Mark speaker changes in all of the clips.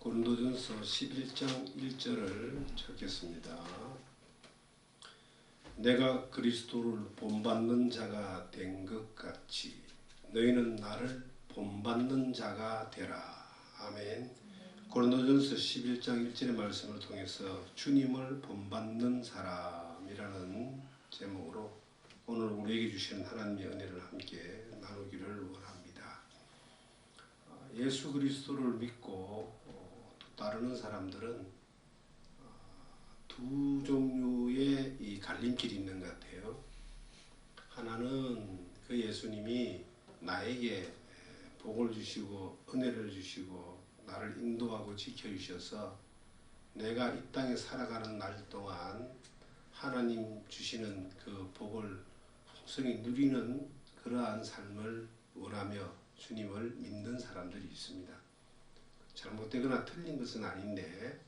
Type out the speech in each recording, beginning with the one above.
Speaker 1: 고린도전서 11장 1절을 찾겠습니다. 내가 그리스도를 본받는 자가 된 것 같이 너희는 나를 본받는 자가 되라. 아멘. 고린도전서 11장 1절의 말씀을 통해서 주님을 본받는 사람이라는 제목으로 오늘 우리에게 주시는 하나님의 은혜를 함께 나누기를 원합니다. 예수 그리스도를 믿고 따르는 사람들은 두 종류의 이 갈림길이 있는 것 같아요. 하나는 그 예수님이 나에게 복을 주시고 은혜를 주시고 나를 인도하고 지켜주셔서 내가 이 땅에 살아가는 날 동안 하나님 주시는 그 복을 풍성히 누리는 그러한 삶을 원하며 주님을 믿는 사람들이 있습니다. 잘못되거나 틀린 것은 아닌데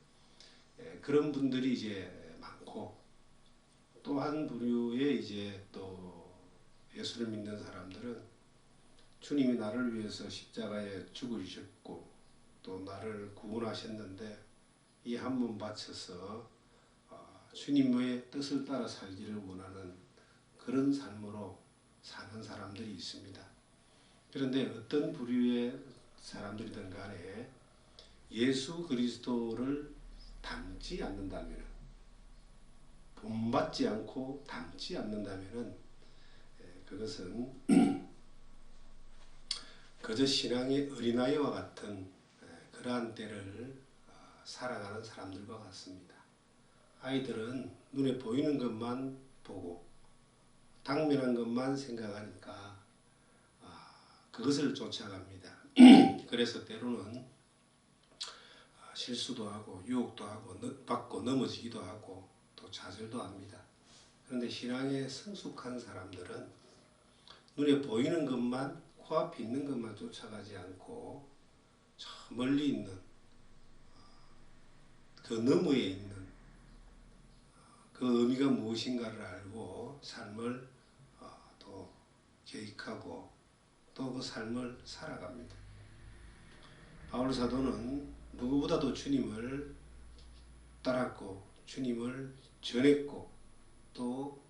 Speaker 1: 그런 분들이 이제 많고, 또 한 부류의 이제 또 예수를 믿는 사람들은 주님이 나를 위해서 십자가에 죽으셨고 또 나를 구원하셨는데 이 한 몸 바쳐서 주님의 뜻을 따라 살기를 원하는 그런 삶으로 사는 사람들이 있습니다. 그런데 어떤 부류의 사람들이든 간에 예수 그리스도를 닮지 않는다면, 본받지 않고 닮지 않는다면 그것은 그저 신앙의 어린아이와 같은 그러한 때를 살아가는 사람들과 같습니다. 아이들은 눈에 보이는 것만 보고 당면한 것만 생각하니까 그것을 쫓아갑니다. 그래서 때로는 실수도 하고 유혹도 하고 받고 넘어지기도 하고 또 좌절도 합니다. 그런데 신앙에 성숙한 사람들은 눈에 보이는 것만, 코앞에 있는 것만 쫓아가지 않고 저 멀리 있는 그 너머에 있는 그 의미가 무엇인가를 알고 삶을 또 계획하고 또 그 삶을 살아갑니다. 바울 사도는 누구보다도 주님을 따랐고 주님을 전했고 또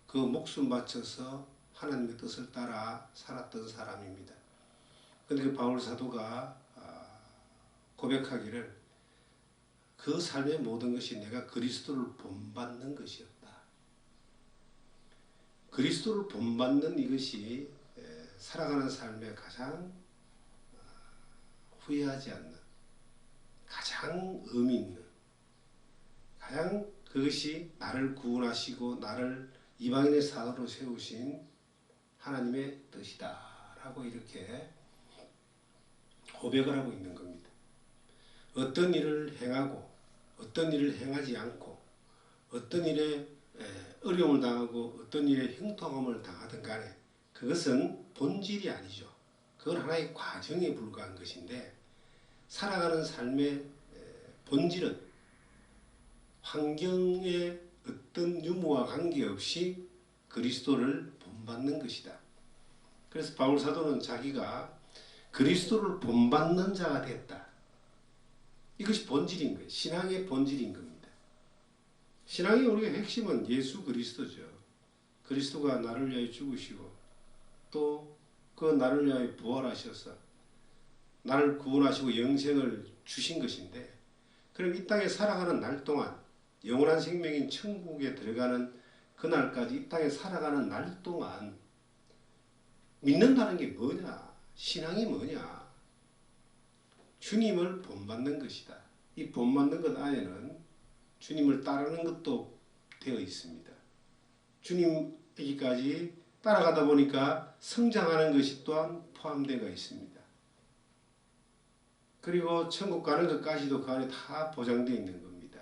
Speaker 1: 그 목숨 바쳐서 하나님의 뜻을 따라 살았던 사람입니다. 그런데 그 바울 사도가 고백하기를 그 삶의 모든 것이 내가 그리스도를 본받는 것이었다. 그리스도를 본받는 이것이 살아가는 삶에 가장 후회하지 않는, 가장 의미 있는, 가장 그것이 나를 구원하시고 나를 이방인의 사도로 세우신 하나님의 뜻이다 라고 이렇게 고백을 하고 있는 겁니다. 어떤 일을 행하고 어떤 일을 행하지 않고 어떤 일에 어려움을 당하고 어떤 일에 형통함을 당하든 간에 그것은 본질이 아니죠. 그건 하나의 과정에 불과한 것인데, 살아가는 삶의 본질은 환경의 어떤 유무와 관계없이 그리스도를 본받는 것이다. 그래서 바울 사도는 자기가 그리스도를 본받는 자가 됐다. 이것이 본질인 거예요. 신앙의 본질인 겁니다. 신앙의 우리의 핵심은 예수 그리스도죠. 그리스도가 나를 위하여 죽으시고 또 그 나를 위하여 부활하셔서 나를 구원하시고 영생을 주신 것인데, 그럼 이 땅에 살아가는 날 동안 영원한 생명인 천국에 들어가는 그날까지 이 땅에 살아가는 날 동안 믿는다는 게 뭐냐? 신앙이 뭐냐? 주님을 본받는 것이다. 이 본받는 것 안에는 주님을 따르는 것도 되어 있습니다. 주님에게까지 따라가다 보니까 성장하는 것이 또한 포함되어 있습니다. 그리고 천국 가는 것까지도 그 안에 다 보장되어 있는 겁니다.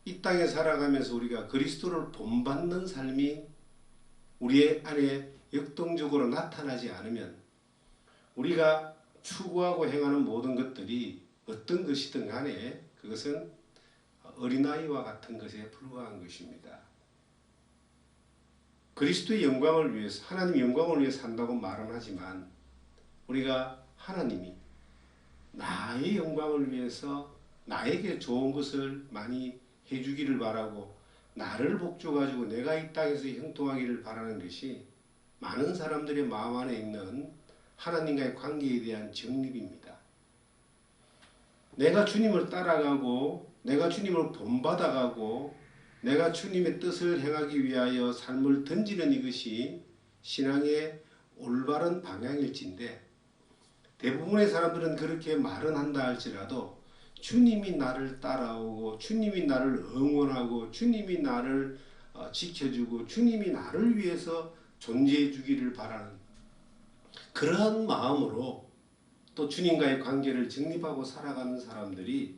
Speaker 1: 이 땅에 살아가면서 우리가 그리스도를 본받는 삶이 우리의 안에 역동적으로 나타나지 않으면 우리가 추구하고 행하는 모든 것들이 어떤 것이든 간에 그것은 어린아이와 같은 것에 불과한 것입니다. 그리스도의 영광을 위해서, 하나님의 영광을 위해서 산다고 말은 하지만 우리가 하나님이 나의 영광을 위해서 나에게 좋은 것을 많이 해주기를 바라고 나를 복줘가지고 내가 이 땅에서 형통하기를 바라는 것이 많은 사람들의 마음 안에 있는 하나님과의 관계에 대한 정립입니다. 내가 주님을 따라가고 내가 주님을 본받아가고 내가 주님의 뜻을 행하기 위하여 삶을 던지는 이것이 신앙의 올바른 방향일진데 대부분의 사람들은 그렇게 말은 한다 할지라도 주님이 나를 따라오고 주님이 나를 응원하고 주님이 나를 지켜주고 주님이 나를 위해서 존재해 주기를 바라는 그러한 마음으로 또 주님과의 관계를 정립하고 살아가는 사람들이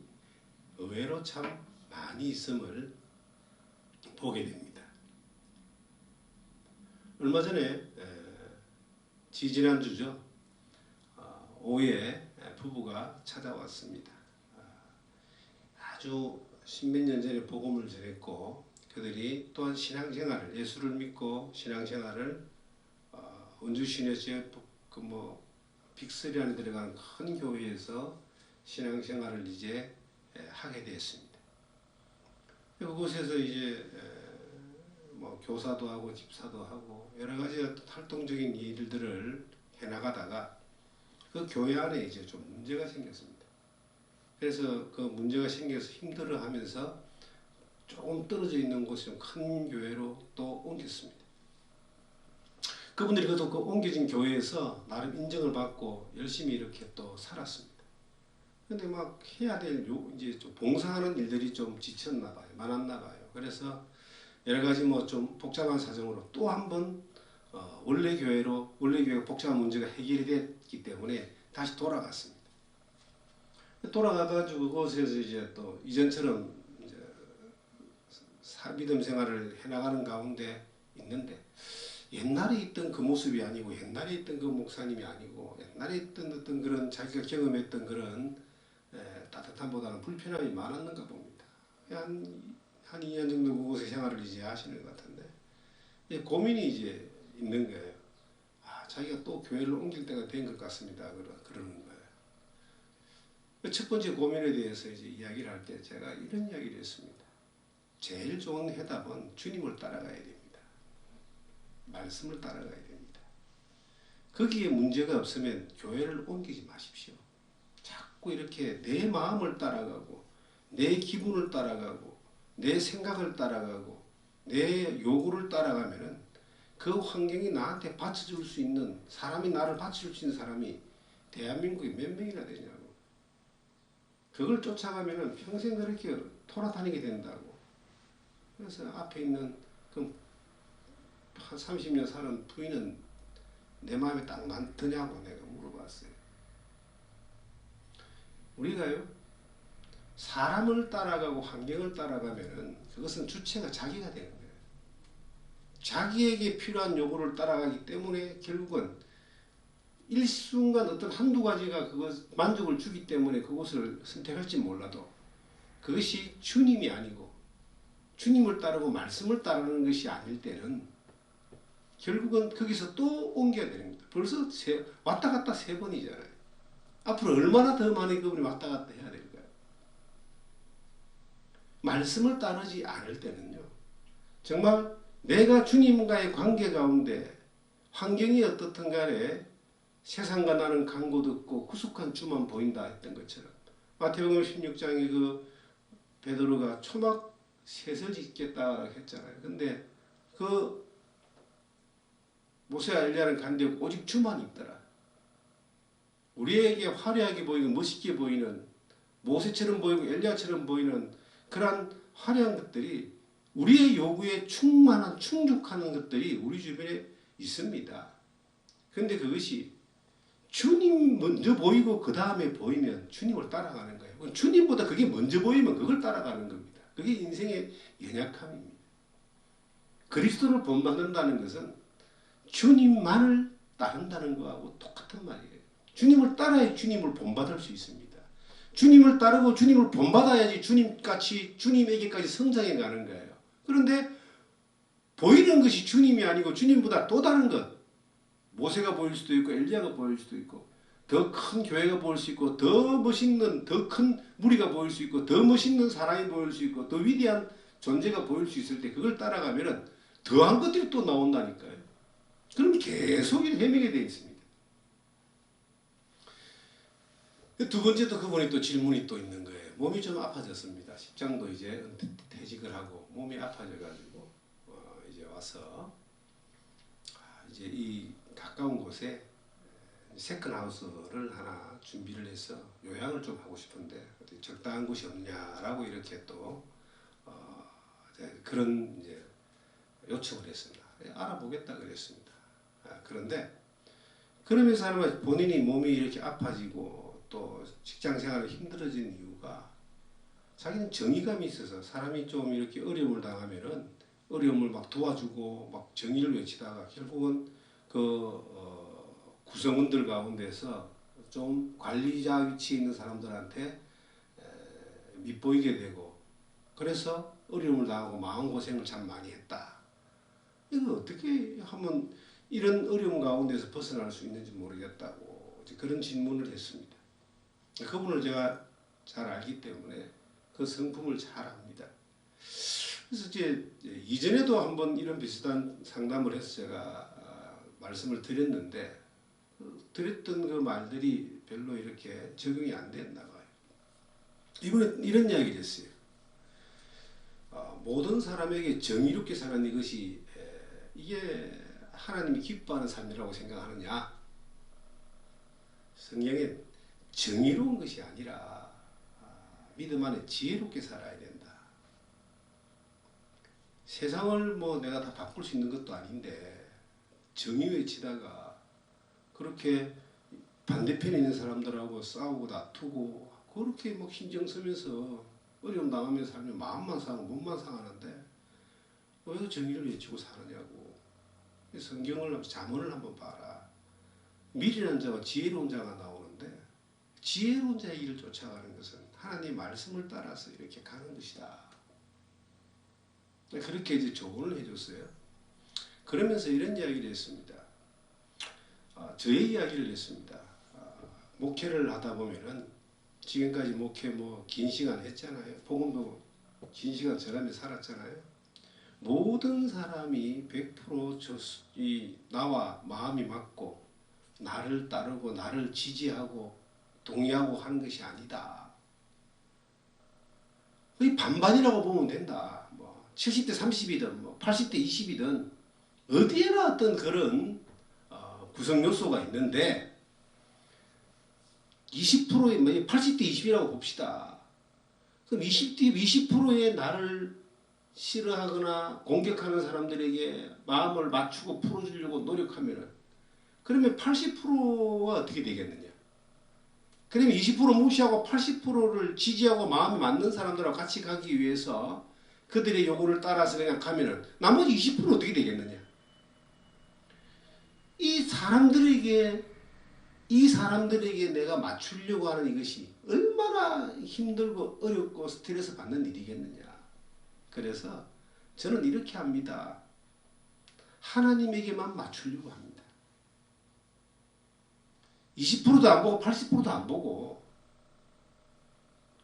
Speaker 1: 의외로 참 많이 있음을 보게 됩니다. 얼마 전에 지지난주죠. 오후에 부부가 찾아왔습니다. 아주 십몇 년 전에 복음을 전했고 그들이 또한 신앙생활을 예수를 믿고 신앙생활을 원주시내지역 빅3 안에 들어가는 큰 교회에서 신앙생활을 이제 하게 되었습니다. 그곳에서 이제 교사도 하고 집사도 하고 여러 가지 활동적인 일들을 해나가다가 그 교회 안에 이제 좀 문제가 생겼습니다. 그래서 그 문제가 생겨서 힘들어하면서 조금 떨어져 있는 곳에 큰 교회로 또 옮겼습니다. 그분들이 그 옮겨진 교회에서 나름 인정을 받고 열심히 이렇게 또 살았습니다. 근데 막 해야 될 이제 좀 봉사하는 일들이 좀 지쳤나 봐요. 많았나 봐요. 그래서 여러 가지 좀 복잡한 사정으로 또 한 번 원래 교회가 복잡한 문제가 해결이 됐기 때문에 다시 돌아갔습니다. 돌아가가지고 그곳에서 이제 또 이전처럼 이제 믿음 생활을 해나가는 가운데 있는데 옛날에 있던 그 모습이 아니고 옛날에 있던 그 목사님이 아니고 옛날에 있던 어떤 그런 자기가 경험했던 그런 따뜻함보다는 불편함이 많았는가 봅니다. 한 2년 정도 그곳에 생활을 이제 하시는 것 같은데 고민이 이제 있는 거예요. 자기가 또 교회를 옮길 때가 된 것 같습니다. 그러는 거예요. 첫 번째 고민에 대해서 이제 이야기를 할 때 제가 이런 이야기를 했습니다. 제일 좋은 해답은 주님을 따라가야 됩니다. 말씀을 따라가야 됩니다. 거기에 문제가 없으면 교회를 옮기지 마십시오. 자꾸 이렇게 내 마음을 따라가고 내 기분을 따라가고 내 생각을 따라가고 내 요구를 따라가면은 그 환경이 나한테 받쳐줄 수 있는 사람이 나를 받쳐줄 수 있는 사람이 대한민국에 몇 명이나 되냐고. 그걸 쫓아가면은 평생 그렇게 돌아다니게 된다고. 그래서 앞에 있는 그 한 30년 사는 부인은 내 마음에 딱 맞더냐고 내가 물어봤어요. 우리가요 사람을 따라가고 환경을 따라가면은 그것은 주체가 자기가 되는 거예요. 자기에게 필요한 요구를 따라가기 때문에 결국은 일순간 어떤 한두 가지가 그것 만족을 주기 때문에 그것을 선택할지 몰라도 그것이 주님이 아니고 주님을 따르고 말씀을 따르는 것이 아닐 때는 결국은 거기서 또 옮겨야 됩니다. 벌써 왔다 갔다 3번이잖아요. 앞으로 얼마나 더 많이 그분이 왔다 갔다 해야 될까요? 말씀을 따르지 않을 때는요. 정말 내가 주님과의 관계 가운데 환경이 어떻든 간에 세상과 나는 간곳 없고 구속한 주만 보인다 했던 것처럼 마태복음 16장에 그 베드로가 초막 셋을 짓겠다 했잖아요. 근데 그 모세와 엘리야는 간데 오직 주만 있더라. 우리에게 화려하게 보이고 멋있게 보이는 모세처럼 보이고 엘리야처럼 보이는 그러한 화려한 것들이 우리의 요구에 충족하는 것들이 우리 주변에 있습니다. 그런데 그것이 주님 먼저 보이고 그 다음에 보이면 주님을 따라가는 거예요. 주님보다 그게 먼저 보이면 그걸 따라가는 겁니다. 그게 인생의 연약함입니다. 그리스도를 본받는다는 것은 주님만을 따른다는 거하고 똑같은 말이에요. 주님을 따라야 주님을 본받을 수 있습니다. 주님을 따르고 주님을 본받아야지 주님에게까지 성장해 가는 거예요. 그런데 보이는 것이 주님이 아니고 주님보다 또 다른 것, 모세가 보일 수도 있고 엘리야가 보일 수도 있고 더 큰 교회가 보일 수 있고 더 멋있는 더 큰 무리가 보일 수 있고 더 멋있는 사람이 보일 수 있고 더 위대한 존재가 보일 수 있을 때 그걸 따라가면은 더한 것들이 또 나온다니까요. 그럼 계속 헤매게 돼 있습니다. 두 번째도 그분이 또 질문이 또 있는 거예요. 몸이 좀 아파졌습니다. 십장도 이제 퇴직을 하고 몸이 아파져가지고 이제 와서 이제 이 가까운 곳에 세컨하우스를 하나 준비를 해서 요양을 좀 하고 싶은데 어디 적당한 곳이 없냐라고 이렇게 또 그런 이제 요청을 했습니다. 알아보겠다 그랬습니다. 그런데 그러면서 하면 본인이 몸이 이렇게 아파지고 또 직장 생활이 힘들어진 이유가 자기는 정의감이 있어서 사람이 좀 이렇게 어려움을 당하면은 어려움을 막 도와주고 막 정의를 외치다가 결국은 구성원들 가운데서 좀 관리자 위치에 있는 사람들한테 밉보이게 되고 그래서 어려움을 당하고 마음고생을 참 많이 했다. 이거 어떻게 하면 이런 어려움 가운데서 벗어날 수 있는지 모르겠다고 그런 질문을 했습니다. 그분을 제가 잘 알기 때문에 그 성품을 잘 압니다. 그래서 이제 이전에도 한번 이런 비슷한 상담을 해서 제가 말씀을 드렸는데 드렸던 그 말들이 별로 이렇게 적용이 안 됐나 봐요. 이번에 이런 이야기를 했어요. 모든 사람에게 정의롭게 사는 이것이 이게 하나님이 기뻐하는 삶이라고 생각하느냐? 성경엔 정의로운 것이 아니라 믿음 안에 지혜롭게 살아야 된다. 세상을 뭐 내가 다 바꿀 수 있는 것도 아닌데 정의 외치다가 그렇게 반대편에 있는 사람들하고 싸우고 다투고 그렇게 막 신경 쓰면서 어려움 당하면서 살면 마음만 상하고 몸만 상하는데 왜 정의를 외치고 사느냐고. 성경을 잠언을 한번 봐라. 미련한 자와 지혜로운 자가 나오는데 지혜로운 자의 길을 쫓아가는 것은 하나님의 말씀을 따라서 이렇게 가는 것이다. 그렇게 이제 조언을 해줬어요. 그러면서 이런 이야기를 했습니다. 저의 이야기를 했습니다. 목회를 하다 보면은 지금까지 목회 긴 시간 했잖아요. 복음도 긴 시간 저라며 살았잖아요. 모든 사람이 100% 나와 마음이 맞고 나를 따르고 나를 지지하고 동의하고 하는 것이 아니다. 거의 반반이라고 보면 된다. 70대 30이든 80대 20이든 어디에나 어떤 그런 구성 요소가 있는데 20%의 80대 20이라고 봅시다. 그럼 20%의 나를 싫어하거나 공격하는 사람들에게 마음을 맞추고 풀어주려고 노력하면은 그러면 80%가 어떻게 되겠느냐? 그러면 20% 무시하고 80%를 지지하고 마음이 맞는 사람들하고 같이 가기 위해서 그들의 요구를 따라서 그냥 가면은 나머지 20%는 어떻게 되겠느냐? 이 사람들에게 내가 맞추려고 하는 이것이 얼마나 힘들고 어렵고 스트레스 받는 일이겠느냐. 그래서 저는 이렇게 합니다. 하나님에게만 맞추려고 합니다. 20%도 안 보고 80%도 안 보고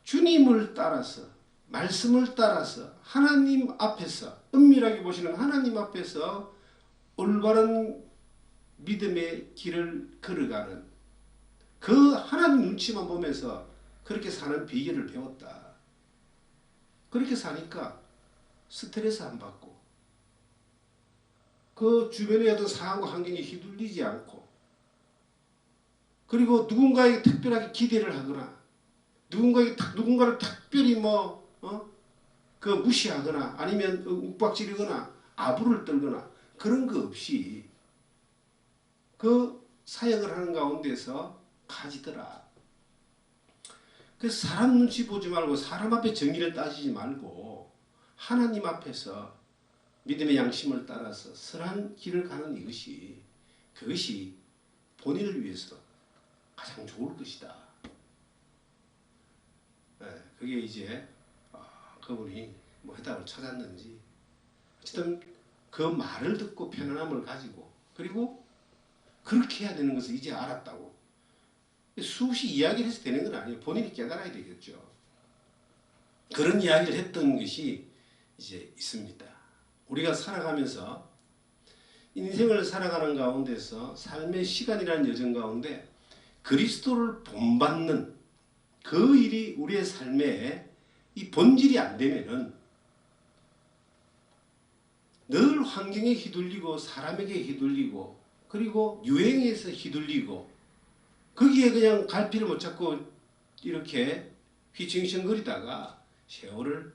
Speaker 1: 주님을 따라서 말씀을 따라서 하나님 앞에서 은밀하게 보시는 하나님 앞에서 올바른 믿음의 길을 걸어가는 그 하나님 눈치만 보면서 그렇게 사는 비결을 배웠다. 그렇게 사니까 스트레스 안 받고 그 주변의 어떤 상황과 환경에 휘둘리지 않고 그리고 누군가에게 특별하게 기대를 하거나 누군가를 특별히 무시하거나 아니면 욱박지르거나 아부를 떨거나 그런 거 없이 그 사역을 하는 가운데서 가지더라. 그래서 사람 눈치 보지 말고 사람 앞에 정의를 따지지 말고 하나님 앞에서 믿음의 양심을 따라서 선한 길을 가는 그것이 본인을 위해서 가장 좋을 것이다. 네, 그게 이제 그분이 해답을 찾았는지 어쨌든 그 말을 듣고 편안함을 가지고 그리고 그렇게 해야 되는 것을 이제 알았다고. 수없이 이야기를 해서 되는 건 아니에요. 본인이 깨달아야 되겠죠. 그런 이야기를 했던 것이 이제 있습니다. 우리가 살아가면서 인생을 살아가는 가운데서 삶의 시간이라는 여정 가운데 그리스도를 본받는 그 일이 우리의 삶에 이 본질이 안 되면은 늘 환경에 휘둘리고 사람에게 휘둘리고 그리고 유행에서 휘둘리고 거기에 그냥 갈피를 못 잡고 이렇게 휘청휘청거리다가 세월을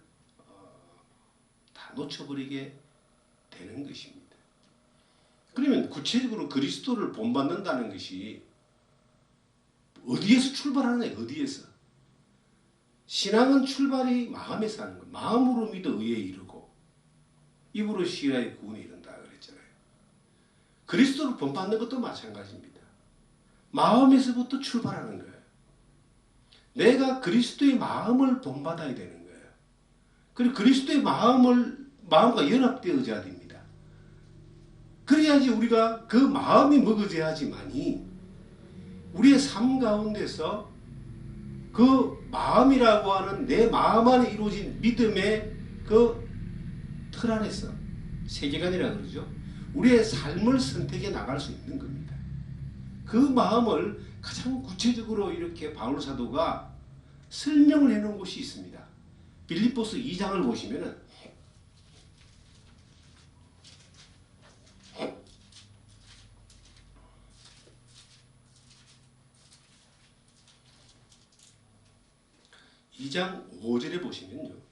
Speaker 1: 다 놓쳐버리게 되는 것입니다. 그러면 구체적으로 그리스도를 본받는다는 것이 어디에서 출발하느냐? 어디에서? 신앙은 출발이 마음에서 하는 거예요. 마음으로 믿어 의에 이르고 입으로 시인하여 구원에 이른다 그랬잖아요. 그리스도를 본받는 것도 마찬가지입니다. 마음에서부터 출발하는 거예요. 내가 그리스도의 마음을 본받아야 되는 거예요. 그리고 그리스도의 마음과 연합되어져야 됩니다. 그래야지 우리가 그 마음이 먹어져야지만이 우리의 삶 가운데서 그 마음이라고 하는 내 마음 안에 이루어진 믿음의 그 틀 안에서 세계관이라고 그러죠. 우리의 삶을 선택해 나갈 수 있는 겁니다. 그 마음을 가장 구체적으로 이렇게 바울 사도가 설명을 해놓은 곳이 있습니다. 빌립보서 2장을 보시면은 2장 5절에 보시면요.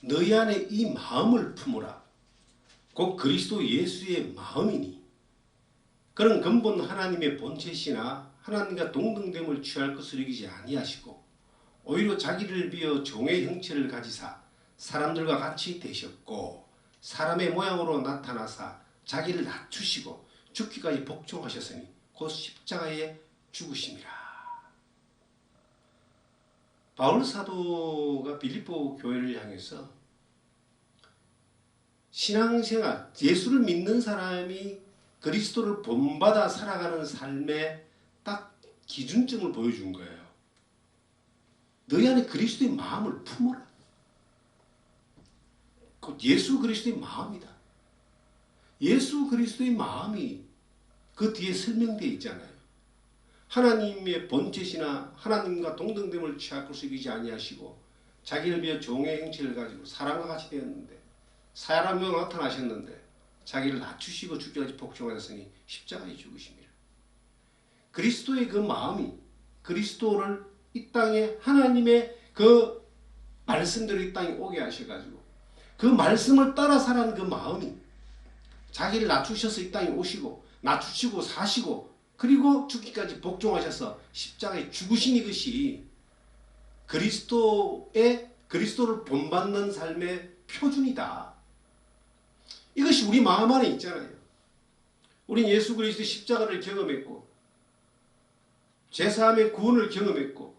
Speaker 1: 너희 안에 이 마음을 품으라. 곧 그리스도 예수의 마음이니. 그런 근본 하나님의 본체시나 하나님과 동등됨을 취할 것을 여기지 아니하시고 오히려 자기를 비어 종의 형체를 가지사 사람들과 같이 되셨고 사람의 모양으로 나타나사 자기를 낮추시고 죽기까지 복종하셨으니 곧 십자가에 죽으심이라. 바울 사도가 빌립보 교회를 향해서 신앙생활, 예수를 믿는 사람이 그리스도를 본받아 살아가는 삶의 딱 기준점을 보여준 거예요. 너희 안에 그리스도의 마음을 품어라. 그 예수 그리스도의 마음이다. 예수 그리스도의 마음이 그 뒤에 설명되어 있잖아요. 하나님의 본체시나 하나님과 동등됨을 취할 것을 이기지 아니하시고 자기를 비해 종의 형체를 가지고 사람과 같이 되었는데 사람으로 나타나셨는데 자기를 낮추시고 죽기까지 복종하셨으니 십자가에 죽으심이라. 그리스도의 그 마음이 그리스도를 이 땅에 하나님의 그 말씀대로 이 땅에 오게 하셔가지고 그 말씀을 따라 살아가는 그 마음이 자기를 낮추셔서 이 땅에 오시고 낮추시고 사시고 그리고 죽기까지 복종하셔서 십자가에 죽으신 이것이 그리스도를 본받는 삶의 표준이다. 이것이 우리 마음 안에 있잖아요. 우린 예수 그리스도의 십자가를 경험했고 제사함의 구원을 경험했고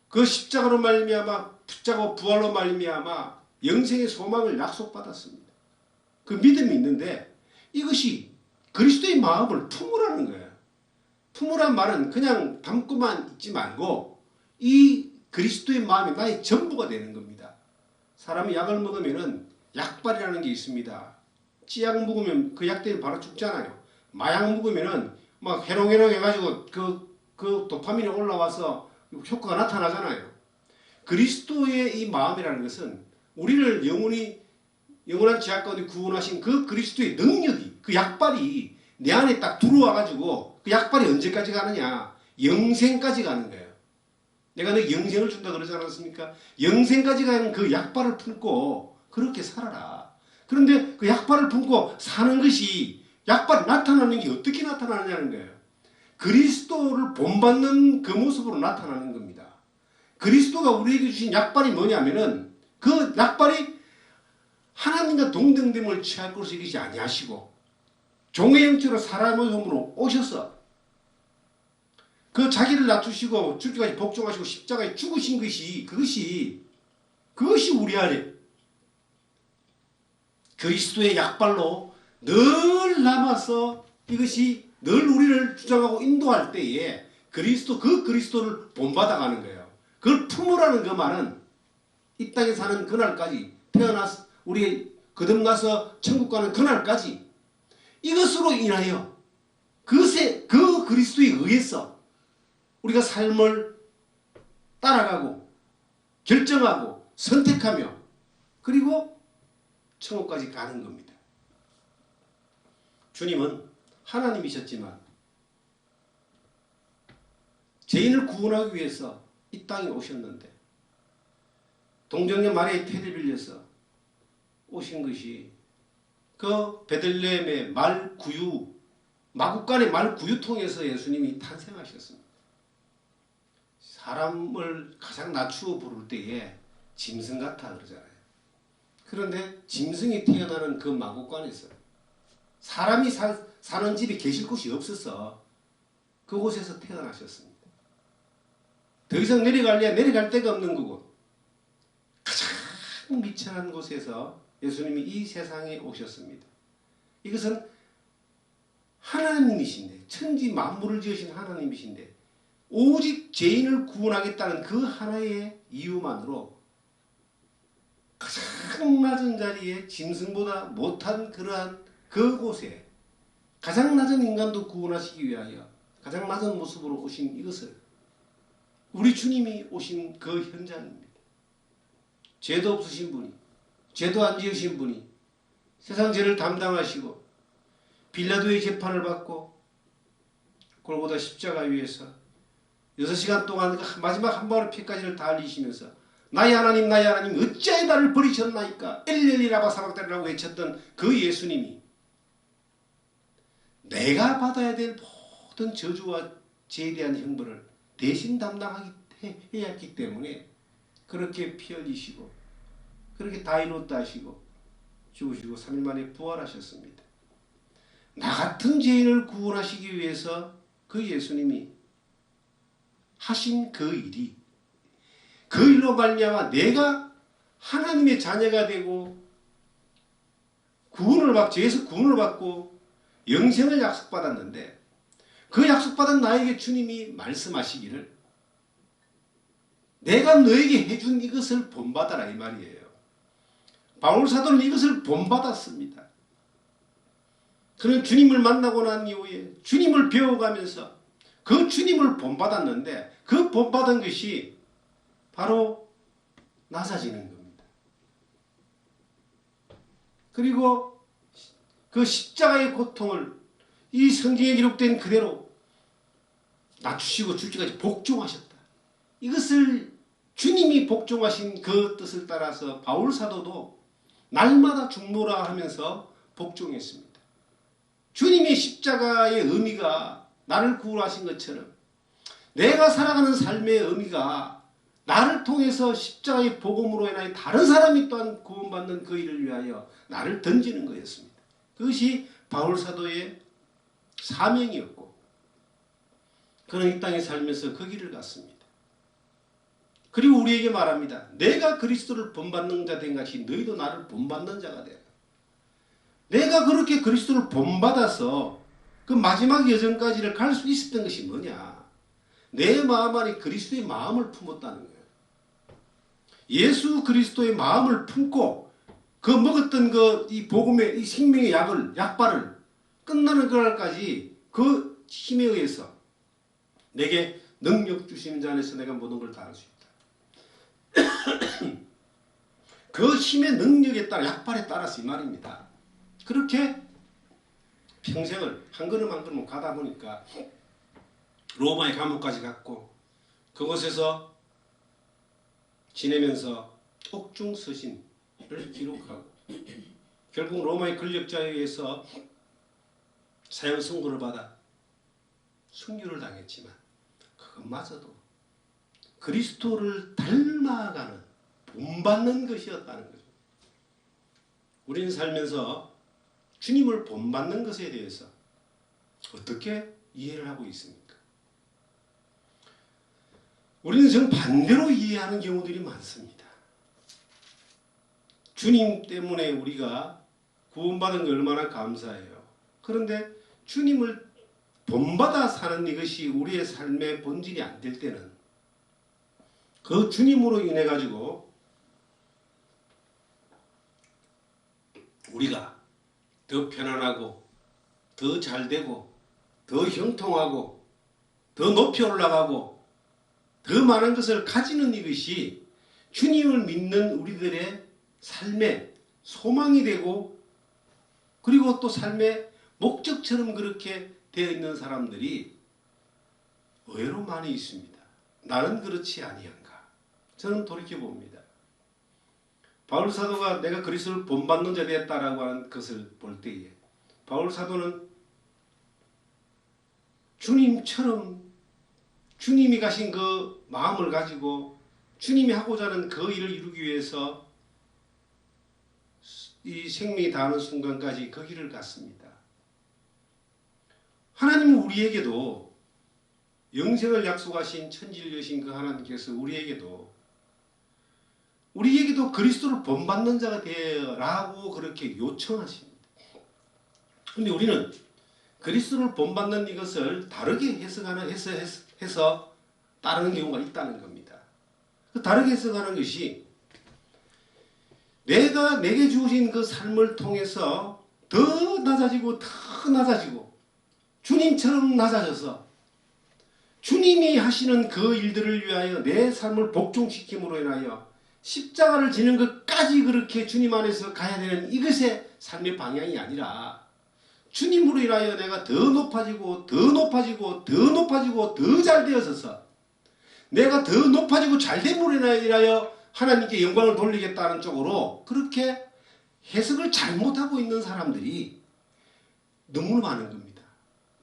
Speaker 1: 그 십자가로 말미암아 붙잡고 부활로 말미암아 영생의 소망을 약속받았습니다. 그 믿음이 있는데 이것이 그리스도의 마음을 품으라는 거예요. 품으란 말은 그냥 담고만 있지 말고 이 그리스도의 마음이 나의 전부가 되는 겁니다. 사람이 약을 먹으면은 약발이라는 게 있습니다. 찌약 먹으면 그 약 때문에 바로 죽잖아요. 마약 먹으면은 막 해롱해롱 해가지고 그 도파민이 올라와서 효과가 나타나잖아요. 그리스도의 이 마음이라는 것은 우리를 영원한 지약 가운데 구원하신 그 그리스도의 능력이 그 약발이 내 안에 딱 들어와가지고 그 약발이 언제까지 가느냐? 영생까지 가는 거예요. 내가 너에게 영생을 준다 그러지 않았습니까? 영생까지 가는 그 약발을 품고 그렇게 살아라. 그런데 그 약발을 품고 사는 것이 약발이 나타나는 게 어떻게 나타나느냐는 거예요. 그리스도를 본받는 그 모습으로 나타나는 겁니다. 그리스도가 우리에게 주신 약발이 뭐냐면은 그 약발이 하나님과 동등됨을 취할 것을 이기지 아니하시고 종의 형체로 사람의 몸으로 오셔서 그 자기를 낮추시고 죽기까지 복종하시고 십자가에 죽으신 것이 그것이 우리 안에 그리스도의 약발로 늘 남아서 이것이 늘 우리를 주장하고 인도할 때에 그 그리스도를 본받아가는 거예요. 그걸 품으라는 그 말은 이 땅에 사는 그날까지 태어나서 우리 거듭나서 천국 가는 그날까지 이것으로 인하여 그 그리스도에 의해서 우리가 삶을 따라가고 결정하고 선택하며 그리고 천국까지 가는 겁니다. 주님은 하나님이셨지만 죄인을 구원하기 위해서 이 땅에 오셨는데 동정녀 마리아의 태를 빌려서 오신 것이 그 베들레헴의 마구간의 말구유통에서 예수님이 탄생하셨습니다. 사람을 가장 낮추어 부를 때에 짐승 같아 그러잖아요. 그런데 짐승이 태어나는 그 마구간에서 사람이 사는 집에 계실 곳이 없어서 그곳에서 태어나셨습니다. 더 이상 내려갈 데가 없는 그곳, 가장 미천한 곳에서 예수님이 이 세상에 오셨습니다. 이것은 하나님이신데, 천지 만물을 지으신 하나님이신데 오직 죄인을 구원하겠다는 그 하나의 이유만으로 가장 낮은 자리에 짐승보다 못한 그러한 그곳에 가장 낮은 인간도 구원하시기 위하여 가장 낮은 모습으로 오신 이것을 우리 주님이 오신 그 현장입니다. 죄도 없으신 분이, 죄도 안 지으신 분이 세상 죄를 담당하시고 빌라도의 재판을 받고 골고다 십자가 위에서 6시간 동안 마지막 한 방울의 피까지를 다 흘리시면서 나의 하나님 나의 하나님 어찌하여 나를 버리셨나이까 엘리엘리 라마 사박다리라고 외쳤던 그 예수님이 내가 받아야 될 모든 저주와 죄에 대한 형벌을 대신 담당해야 했기 때문에 그렇게 피 흘리시고 그렇게 다 이뤘다 하시고 죽으시고 3일 만에 부활하셨습니다. 나 같은 죄인을 구원하시기 위해서 그 예수님이 하신 그 일이 그 일로 말미암아 내가 하나님의 자녀가 되고 죄에서 구원을 받고 영생을 약속받았는데 그 약속받은 나에게 주님이 말씀하시기를 내가 너에게 해준 이것을 본받아라 이 말이에요. 바울 사도는 이것을 본받았습니다. 그는 주님을 만나고 난 이후에 주님을 배워가면서 그 주님을 본받았는데 그 본받은 것이 바로 낮아지는 겁니다. 그리고 그 십자가의 고통을 이 성경에 기록된 그대로 낮추시고 죽기까지 복종하셨다. 이것을 주님이 복종하신 그 뜻을 따라서 바울 사도도 날마다 죽노라 하면서 복종했습니다. 주님의 십자가의 의미가 나를 구원하신 것처럼 내가 살아가는 삶의 의미가 나를 통해서 십자가의 복음으로 인하여 다른 사람이 또한 구원받는 그 일을 위하여 나를 던지는 거였습니다. 그것이 바울 사도의 사명이었고 그는 이 땅에 살면서 그 길을 갔습니다. 그리고 우리에게 말합니다. 내가 그리스도를 본받는 자 된 같이 너희도 나를 본받는 자가 되라. 내가 그렇게 그리스도를 본받아서 그 마지막 여정까지를 갈 수 있었던 것이 뭐냐? 내 마음 안에 그리스도의 마음을 품었다는 거예요. 예수 그리스도의 마음을 품고 그 먹었던 이 복음의 이 생명의 약발을 끝나는 그날까지 그 힘에 의해서 내게 능력 주시는 자 안에서 내가 모든 걸 다 할 수 있다. 그 힘의 능력에 따라 약발에 따라서 이 말입니다. 그렇게 평생을 한 걸음 한 걸음 가다 보니까 로마의 감옥까지 갔고 그곳에서 지내면서 옥중서신을 기록하고 결국 로마의 권력자에 의해서 사형 선고를 받아 순교를 당했지만 그것마저도 그리스도를 닮아가는 본받는 것이었다는 거죠. 우리는 살면서 주님을 본받는 것에 대해서 어떻게 이해를 하고 있습니까? 우리는 정반대로 이해하는 경우들이 많습니다. 주님 때문에 우리가 구원받은 게 얼마나 감사해요. 그런데 주님을 본받아 사는 이것이 우리의 삶의 본질이 안 될 때는 그 주님으로 인해 가지고 우리가 더 편안하고 더 잘되고 더 형통하고 더 높이 올라가고 더 많은 것을 가지는 이것이 주님을 믿는 우리들의 삶의 소망이 되고 그리고 또 삶의 목적처럼 그렇게 되어 있는 사람들이 의외로 많이 있습니다. 나는 그렇지 아니한가? 저는 돌이켜봅니다. 바울 사도가 내가 그리스도를 본받는 자 되었다라고 하는 것을 볼 때에 바울 사도는 주님처럼 주님이 가신 그 마음을 가지고 주님이 하고자 하는 그 일을 이루기 위해서 이 생명이 다하는 순간까지 그 길을 갔습니다. 하나님은 우리에게도 영생을 약속하신 천지를 그 하나님께서 우리에게도 그리스도를 본받는 자가 되라고 그렇게 요청하십니다. 그런데 우리는 그리스도를 본받는 이것을 다르게 해서 따르는 경우가 있다는 겁니다. 그 다르게 해석하는 것이 내가 내게 주신 그 삶을 통해서 더 낮아지고 주님처럼 낮아져서 주님이 하시는 그 일들을 위하여 내 삶을 복종시킴으로 인하여 십자가를 지는 것까지 그렇게 주님 안에서 가야 되는 이것의 삶의 방향이 아니라 주님으로 인하여 내가 더 높아지고 더 잘 되어져서 내가 더 높아지고 잘됨으로 인하여 하나님께 영광을 돌리겠다는 쪽으로 그렇게 해석을 잘못하고 있는 사람들이 너무 많은 겁니다.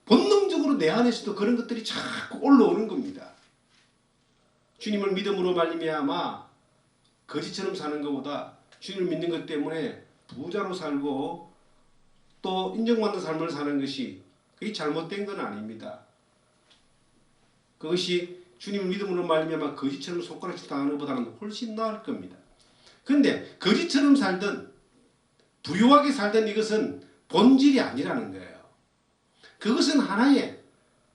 Speaker 1: 본능적으로 내 안에서도 그런 것들이 자꾸 올라오는 겁니다. 주님을 믿음으로 말미암아 거지처럼 사는 것보다 주님을 믿는 것 때문에 부자로 살고 또 인정받는 삶을 사는 것이 그게 잘못된 건 아닙니다. 그것이 주님을 믿음으로 말미암아 거지처럼 손가락질 당하는 것보다는 훨씬 나을 겁니다. 그런데 거지처럼 살든 부유하게 살든 이것은 본질이 아니라는 거예요. 그것은 하나의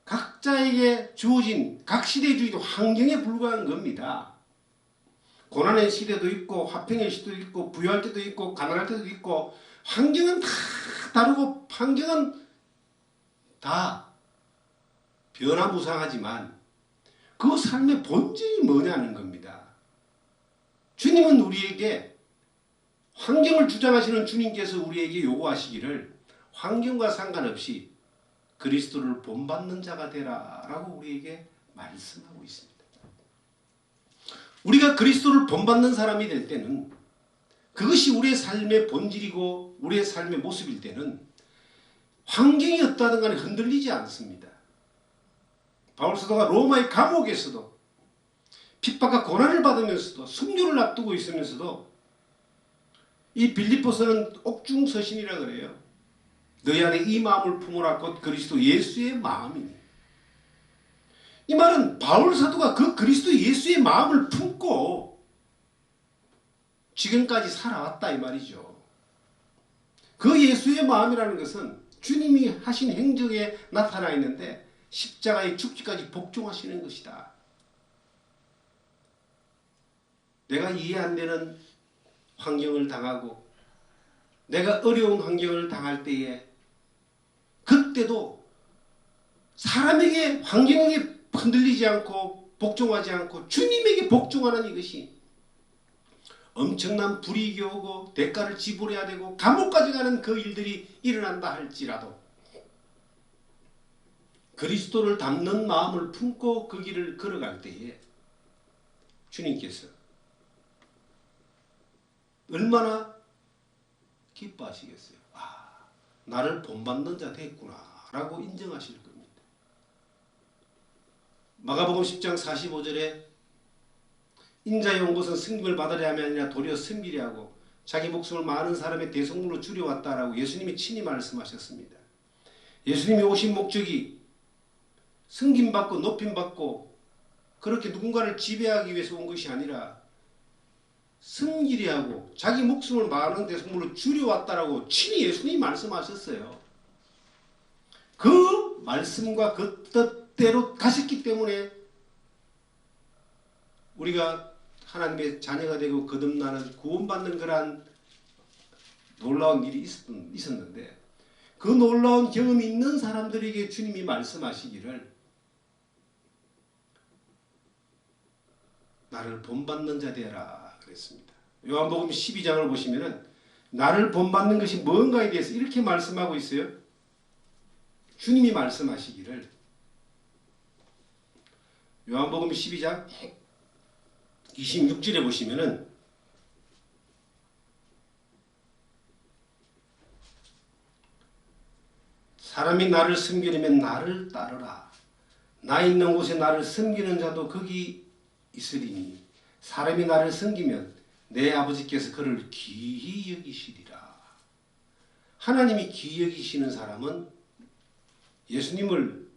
Speaker 1: 각자에게 주어진 각 시대에 주어진 환경에 불과한 겁니다. 고난의 시대도 있고 화평의 시대도 있고 부유할 때도 있고 가난할 때도 있고 환경은 다 다르고 환경은 다 변화무쌍하지만 그 삶의 본질이 뭐냐는 겁니다. 주님은 우리에게 환경을 주장하시는 주님께서 우리에게 요구하시기를 환경과 상관없이 그리스도를 본받는 자가 되라 라고 우리에게 말씀하고 있습니다. 우리가 그리스도를 본받는 사람이 될 때는 그것이 우리의 삶의 본질이고 우리의 삶의 모습일 때는 환경이 어떠하든 간에 흔들리지 않습니다. 바울 사도가 로마의 감옥에서도 핍박과 고난을 받으면서도 순교를 앞두고 있으면서도 이 빌립보서는 옥중서신이라 그래요. 너희 안에 이 마음을 품으라 곧 그리스도 예수의 마음이니. 이 말은 바울 사도가 그 그리스도 예수의 마음을 품고 지금까지 살아왔다 이 말이죠. 그 예수의 마음이라는 것은 주님이 하신 행적에 나타나 있는데 십자가의 죽기까지 복종하시는 것이다. 내가 이해 안 되는 환경을 당하고 내가 어려운 환경을 당할 때에 그때도 사람에게 환경에게 흔들리지 않고 복종하지 않고 주님에게 복종하는 이것이 엄청난 불이익이 오고 대가를 지불해야 되고 감옥까지 가는 그 일들이 일어난다 할지라도 그리스도를 닮는 마음을 품고 그 길을 걸어갈 때에 주님께서 얼마나 기뻐하시겠어요. 아, 나를 본받는 자 됐구나 라고 인정하실 겁니다. 마가복음 10장 45절에 인자의 온 것은 승김을 받으려 함이 아니라 도리어 섬기려 하고 자기 목숨을 많은 사람의 대속물로 줄여왔다라고 예수님이 친히 말씀하셨습니다. 예수님이 오신 목적이 승김받고 높임받고 그렇게 누군가를 지배하기 위해서 온 것이 아니라 섬기려 하고 자기 목숨을 많은 대속물로 줄여왔다라고 친히 예수님이 말씀하셨어요. 그 말씀과 그 뜻대로 가셨기 때문에 우리가 하나님의 자녀가 되고 거듭나는 구원받는 그러한 놀라운 일이 있었는데, 그 놀라운 경험이 있는 사람들에게 주님이 말씀하시기를 나를 본받는 자 되라 그랬습니다. 요한복음 12장을 보시면은 나를 본받는 것이 뭔가에 대해서 이렇게 말씀하고 있어요. 주님이 말씀하시기를, 요한복음 12장 26절에 보시면은 사람이 나를 섬기려면 나를 따르라. 나 있는 곳에 나를 섬기는 자도 거기 있으리니 사람이 나를 섬기면 내 아버지께서 그를 귀히 여기시리라. 하나님이 귀히 여기시는 사람은 예수님을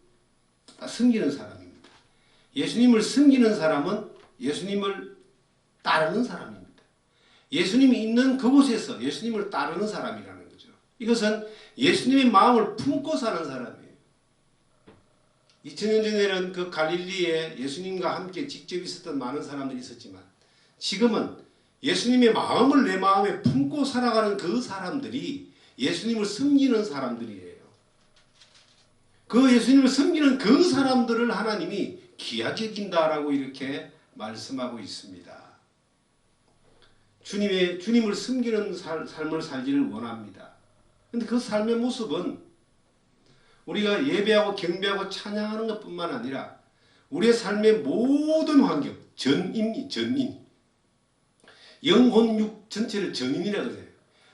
Speaker 1: 섬기는 사람입니다. 예수님을 섬기는 사람은 예수님을 따르는 사람입니다. 예수님이 있는 그곳에서 예수님을 따르는 사람이라는 거죠. 이것은 예수님의 마음을 품고 사는 사람이에요. 2000년 전에는 그 갈릴리에 예수님과 함께 직접 있었던 많은 사람들이 있었지만, 지금은 예수님의 마음을 내 마음에 품고 살아가는 그 사람들이 예수님을 섬기는 사람들이에요. 그 예수님을 섬기는 그 사람들을 하나님이 귀하게 여긴다라고 이렇게 말씀하고 있습니다. 주님을 섬기는 삶을 살기를 원합니다. 그런데 그 삶의 모습은 우리가 예배하고 경배하고 찬양하는 것뿐만 아니라 우리의 삶의 모든 환경, 전인, 영혼, 육 전체를 전인이라고 해요.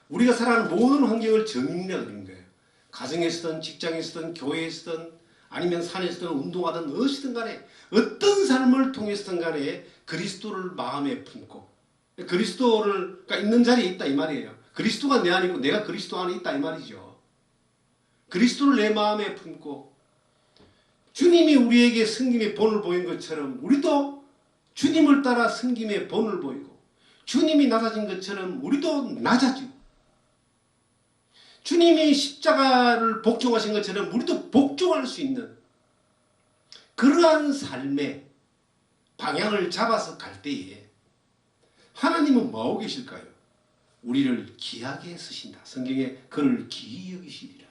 Speaker 1: 우리가 살아가는 모든 환경을 전인이라고 그러는 거예요. 가정에서든 직장에서든 교회에서든 아니면 산에서든 운동하든 어디서든 간에 어떤 삶을 통해서든 간에 그리스도를 마음에 품고, 그리스도가 있는 자리에 있다 이 말이에요. 그리스도가 내 안에 있고 내가 그리스도 안에 있다 이 말이죠. 그리스도를 내 마음에 품고 주님이 우리에게 섬김의 본을 보인 것처럼 우리도 주님을 따라 섬김의 본을 보이고, 주님이 낮아진 것처럼 우리도 낮아지고, 주님이 십자가를 복종하신 것처럼 우리도 복종할 수 있는 그러한 삶의 방향을 잡아서 갈 때에 하나님은 뭐하고 계실까요? 우리를 귀하게 쓰신다. 성경에 그를 귀히 여기시리라.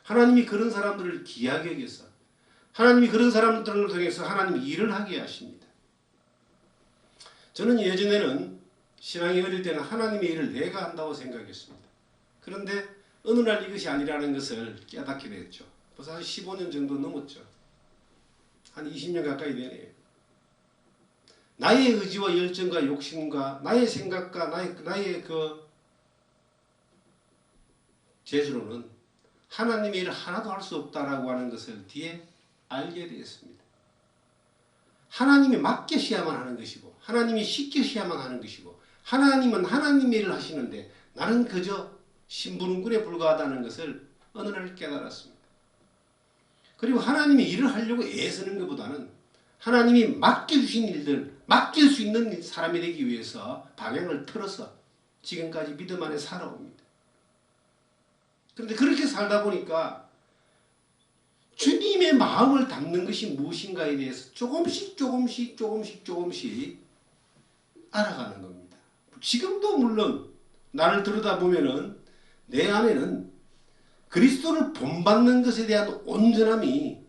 Speaker 1: 하나님이 그런 사람들을 귀하게 여겨서 하나님이 그런 사람들을 통해서 하나님이 일을 하게 하십니다. 저는 예전에는 신앙이 어릴 때는 하나님의 일을 내가 한다고 생각했습니다. 그런데 어느 날 이것이 아니라는 것을 깨닫게 됐죠. 벌써 한 15년 정도 넘었죠. 한 20년 가까이 되네요. 나의 의지와 열정과 욕심과 나의 생각과 나의 그 재주로는 하나님의 일을 하나도 할 수 없다라고 하는 것을 뒤에 알게 되었습니다. 하나님이 맡기셔야만 하는 것이고 하나님이 시키셔야만 하는 것이고 하나님은 하나님의 일을 하시는데 나는 그저 심부름꾼에 불과하다는 것을 어느 날 깨달았습니다. 그리고 하나님이 일을 하려고 애쓰는 것보다는 하나님이 맡겨주신 일들, 맡길 수 있는 사람이 되기 위해서 방향을 틀어서 지금까지 믿음 안에 살아옵니다. 그런데 그렇게 살다 보니까 주님의 마음을 담는 것이 무엇인가에 대해서 조금씩 알아가는 겁니다. 지금도 물론 나를 들여다보면은 내 안에는 그리스도를 본받는 것에 대한 온전함이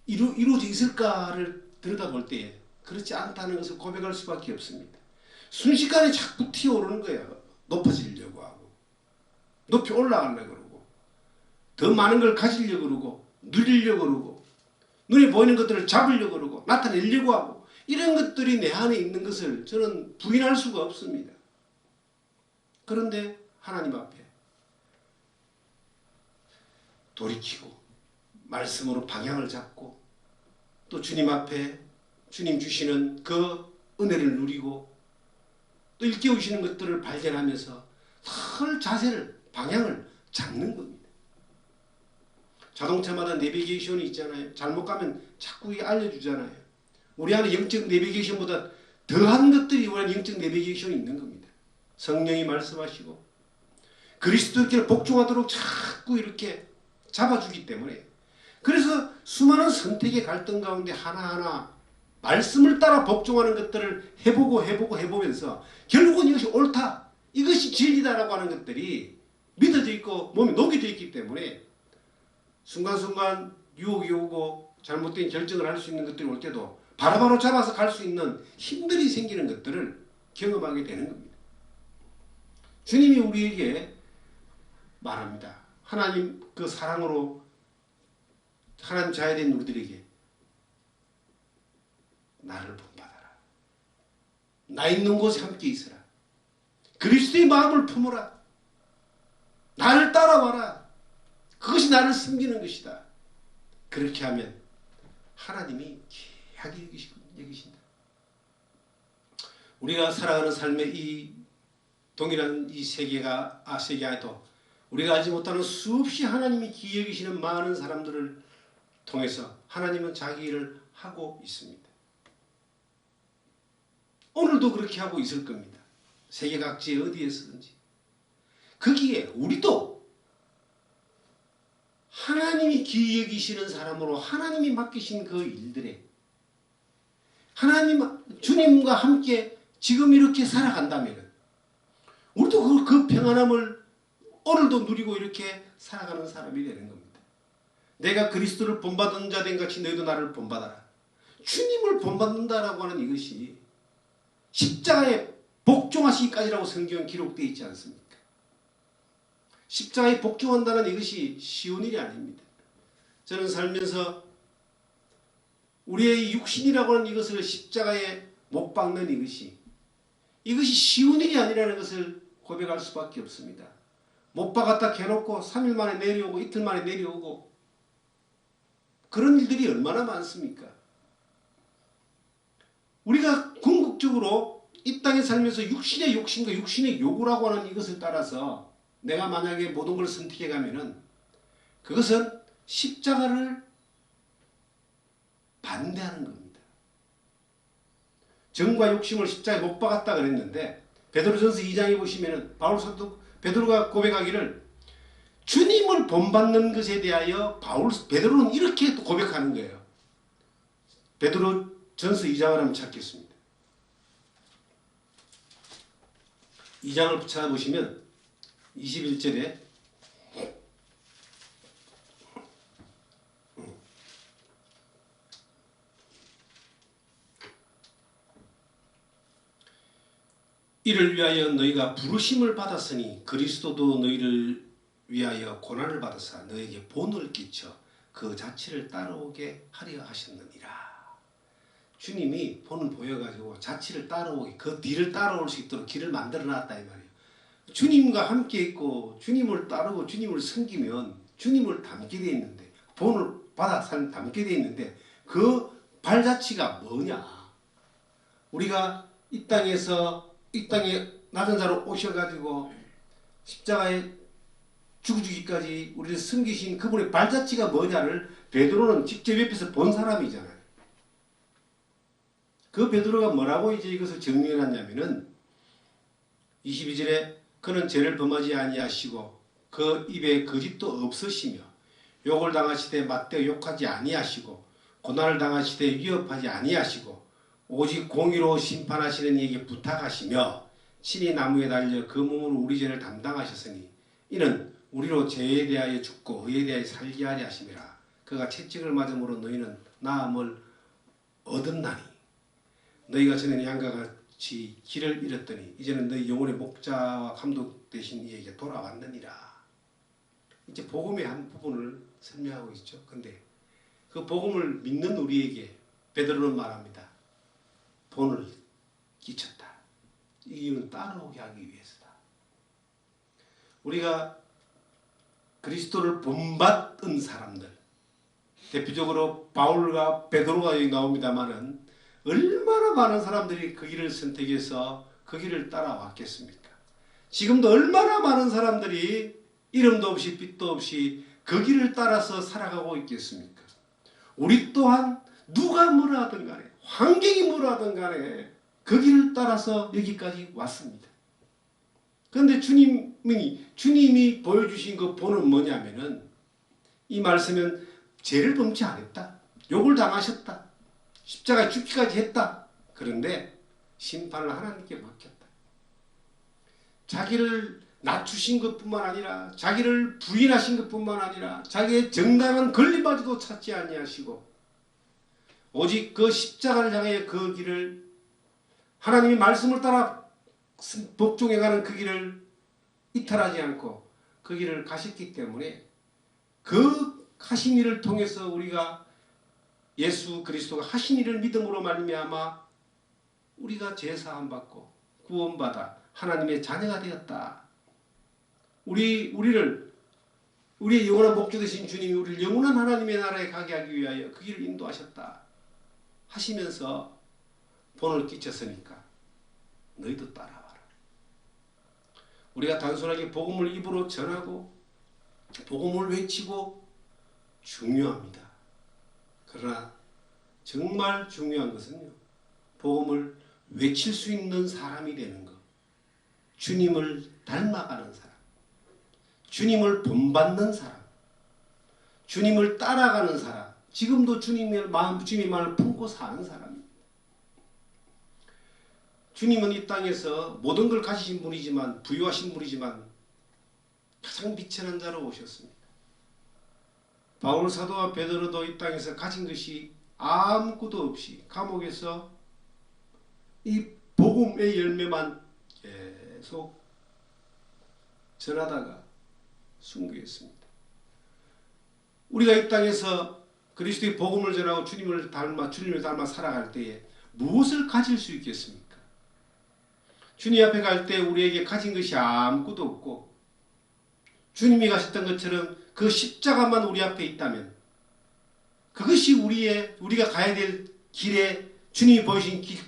Speaker 1: 이루어져 있을까를 들여다볼 때 그렇지 않다는 것을 고백할 수밖에 없습니다. 순식간에 자꾸 튀어오르는 거예요. 높아지려고 하고 높이 올라가려고 그러고 더 많은 걸 가지려고 그러고 누리려고 그러고 눈에 보이는 것들을 잡으려고 그러고 나타내려고 하고 이런 것들이 내 안에 있는 것을 저는 부인할 수가 없습니다. 그런데 하나님 앞에 돌이키고 말씀으로 방향을 잡고 또 주님 앞에 주님 주시는 그 은혜를 누리고 또 일깨우시는 것들을 발견하면서 설 자세를 방향을 잡는 겁니다. 자동차마다 내비게이션이 있잖아요. 잘못 가면 자꾸 이게 알려주잖아요. 우리 안에 영적 내비게이션보다 더한 것들이 우리 안에 영적 내비게이션이 있는 겁니다. 성령이 말씀하시고 그리스도께 복종하도록 자꾸 이렇게 잡아주기 때문에 그래서 수많은 선택의 갈등 가운데 하나하나 말씀을 따라 복종하는 것들을 해보면서 결국은 이것이 옳다, 이것이 진리다라고 하는 것들이 믿어져 있고 몸에 녹여져 있기 때문에 순간순간 유혹이 오고 잘못된 결정을 할 수 있는 것들이 올 때도 바로바로 잡아서 갈 수 있는 힘들이 생기는 것들을 경험하게 되는 겁니다. 주님이 우리에게 말합니다. 하나님 그 사랑으로 하나님 자녀된 우리들에게 나를 본받아라. 나 있는 곳에 함께 있으라. 그리스도의 마음을 품어라. 나를 따라와라. 그것이 나를 섬기는 것이다. 그렇게 하면 하나님이 귀하게 여기신다. 우리가 살아가는 삶의 이 동일한 이 세계 안에도 우리가 알지 못하는 수없이 하나님이 귀히 여기시는 많은 사람들을 통해서 하나님은 자기 일을 하고 있습니다. 오늘도 그렇게 하고 있을 겁니다. 세계 각지 어디에서든지. 거기에 우리도 하나님이 귀히 여기시는 사람으로 하나님이 맡기신 그 일들에 주님과 함께 지금 이렇게 살아간다면 우리도 그 평안함을 오늘도 누리고 이렇게 살아가는 사람이 되는 겁니다. 내가 그리스도를 본받은 자 된 같이 너희도 나를 본받아라. 주님을 본받는다라고 하는 이것이 십자가에 복종하시기까지라고 성경은 기록되어 있지 않습니까? 십자가에 복종한다는 이것이 쉬운 일이 아닙니다. 저는 살면서 우리의 육신이라고 하는 이것을 십자가에 못 박는 이것이 쉬운 일이 아니라는 것을 고백할 수밖에 없습니다. 못 박았다 해놓고 3일 만에 내려오고 이틀 만에 내려오고 그런 일들이 얼마나 많습니까? 우리가 궁극적으로 이 땅에 살면서 육신의 욕심과 육신의 요구라고 하는 이것을 따라서 내가 만약에 모든 걸 선택해 가면은 그것은 십자가를 반대하는 겁니다. 정과 욕심을 십자가에 못 박았다 그랬는데 베드로전서 2장에 보시면은 바울 사도 베드로가 고백하기를 주님을 본받는 것에 대하여 베드로는 이렇게 또 고백하는 거예요. 베드로전서 2장을 한번 찾겠습니다. 2장을 찾아보시면 21절에 이를 위하여 너희가 부르심을 받았으니 그리스도도 너희를 위하여 고난을 받으사 너에게 본을 끼쳐 그 자취를 따라오게 하려 하셨느니라. 주님이 본을 보여가지고 자취를 따라오게 그 뒤를 따라올 수 있도록 길을 만들어 놨다 이 말이에요. 주님과 함께 있고 주님을 따르고 주님을 섬기면 주님을 닮게 돼 있는데 본을 받아 닮게 돼 있는데 그 발자취가 뭐냐? 우리가 이 땅에 낮은 자로 오셔가지고 십자가에 죽어주기까지 우리를 섬기신 그분의 발자취가 뭐냐를 베드로는 직접 옆에서 본 사람이잖아요. 그 베드로가 뭐라고 이제 이것을 정리해놨냐면은 22절에 그는 죄를 범하지 아니하시고 그 입에 거짓도 없으시며 욕을 당하시되 맞대어 욕하지 아니하시고 고난을 당하시되 위협하지 아니하시고 오직 공의로 심판하시는 이에게 부탁하시며 친히 나무에 달려 그 몸으로 우리 죄를 담당하셨으니 이는 우리로 죄에 대하여 죽고 의에 대하여 살게 하려 하심이라. 그가 채찍을 맞음으로 너희는 나음을 얻었나니 너희가 전에는 양과 같이 길을 잃었더니 이제는 너희 영혼의 목자와 감독 되신 이에게 돌아왔느니라. 이제 복음의 한 부분을 설명하고 있죠. 근데 그 복음을 믿는 우리에게 베드로는 말합니다. 본을 끼쳤다. 이유는 따라오게 하기 위해서다. 우리가 그리스도를 본받은 사람들, 대표적으로 바울과 베드로가 여기 나옵니다만은 얼마나 많은 사람들이 그 길을 선택해서 그 길을 따라왔겠습니까? 지금도 얼마나 많은 사람들이 이름도 없이 빛도 없이 그 길을 따라서 살아가고 있겠습니까? 우리 또한 누가 뭐라 하든 간에 환경이 뭐라 하든 간에 그 길을 따라서 여기까지 왔습니다. 그런데 주님이 보여주신 그 본은 뭐냐면은 이 말씀은 죄를 범치 않았다. 욕을 당하셨다. 십자가에 죽기까지 했다. 그런데 심판을 하나님께 맡겼다. 자기를 낮추신 것뿐만 아니라 자기를 부인하신 것뿐만 아니라 자기의 정당한 권리마저도 찾지 아니하시고 오직 그 십자가를 향해 그 길을 하나님의 말씀을 따라 복종해가는 그 길을 이탈하지 않고 그 길을 가셨기 때문에 그 하신 일을 통해서 우리가 예수 그리스도가 하신 일을 믿음으로 말미암아 우리가 제사함 받고 구원받아 하나님의 자녀가 되었다. 우리의 영원한 목적 되신 주님이 우리를 영원한 하나님의 나라에 가게 하기 위하여 그 길을 인도하셨다. 하시면서 본을 끼쳤으니까 너희도 따라와라. 우리가 단순하게 복음을 입으로 전하고 복음을 외치고 중요합니다. 그러나 정말 중요한 것은요, 복음을 외칠 수 있는 사람이 되는 것, 주님을 닮아가는 사람, 주님을 본받는 사람, 주님을 따라가는 사람, 지금도 주님의 마음을 품고 사는 사람입니다. 주님은 이 땅에서 모든 걸 가지신 분이지만, 부유하신 분이지만 가장 비천한 자로 오셨습니다. 바울 사도와 베드로도 이 땅에서 가진 것이 아무것도 없이 감옥에서 이 복음의 열매만 계속 전하다가 순교했습니다. 우리가 이 땅에서 그리스도의 복음을 전하고 주님을 닮아 살아갈 때에 무엇을 가질 수 있겠습니까? 주님 앞에 갈 때 우리에게 가진 것이 아무것도 없고 주님이 가셨던 것처럼 그 십자가만 우리 앞에 있다면 그것이 우리가 가야 될 길에 주님이 보이신 길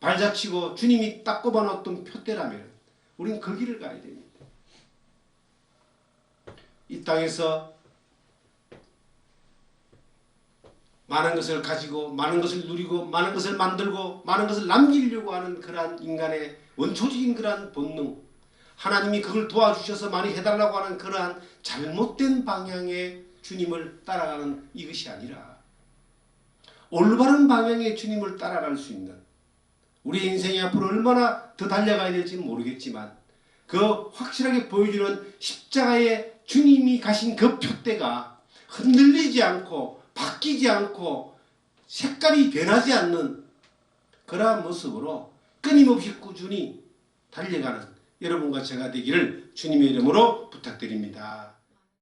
Speaker 1: 발자취고 주님이 딱 꼽아놓았던 표대라면 우리는 그 길을 가야 됩니다. 이 땅에서 많은 것을 가지고 많은 것을 누리고 많은 것을 만들고 많은 것을 남기려고 하는 그러한 인간의 원초적인 그러한 본능, 하나님이 그걸 도와주셔서 많이 해달라고 하는 그러한 잘못된 방향의 주님을 따라가는 이것이 아니라 올바른 방향의 주님을 따라갈 수 있는, 우리 인생이 앞으로 얼마나 더 달려가야 될지는 모르겠지만 그 확실하게 보여주는 십자가의 주님이 가신 그 표대가 흔들리지 않고 바뀌지 않고 색깔이 변하지 않는 그러한 모습으로 끊임없이 꾸준히 달려가는 여러분과 제가 되기를 주님의 이름으로 부탁드립니다.